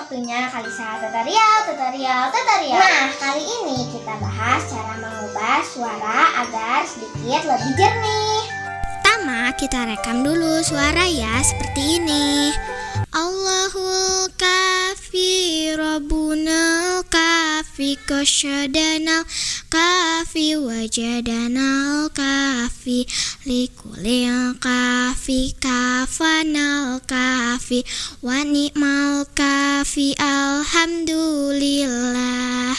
waktunya Kalisa tutorial. Nah, kali ini kita bahas cara mengubah suara agar sedikit lebih jernih. Pertama, kita rekam dulu suara ya, seperti ini. Allahul kafi Rabbunal kafi Qasyadanal kafi Wajadanal kafi Likulil kafi Kafanal kafi Wa ni'mal kafi Alhamdulillah.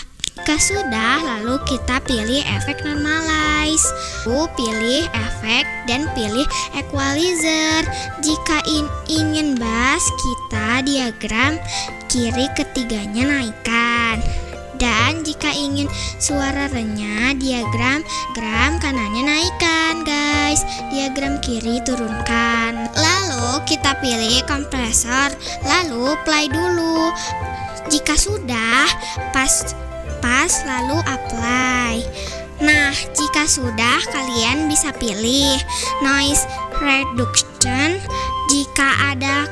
Jika sudah, lalu kita pilih efek normalize. Pilih efek dan pilih equalizer. Jika ingin bass, kita diagram kiri ketiganya naikkan. Dan jika ingin suara renyah, diagram kanannya naikkan, guys. Diagram kiri turunkan. Lalu kita pilih kompresor, lalu play dulu. Jika sudah pas lalu apply. Nah, jika sudah, kalian bisa pilih noise reduction jika ada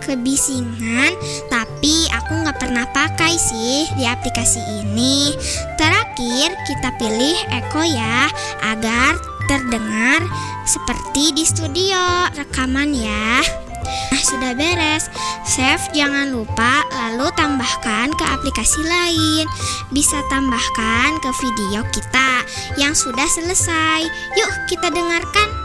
kebisingan, tapi aku nggak pernah pakai sih di aplikasi ini. Terakhir, kita pilih echo ya, agar terdengar seperti di studio rekaman ya. Nah, sudah beres. Save jangan lupa, lalu tambahkan ke aplikasi lain. Bisa tambahkan ke video kita yang sudah selesai. Yuk kita dengarkan.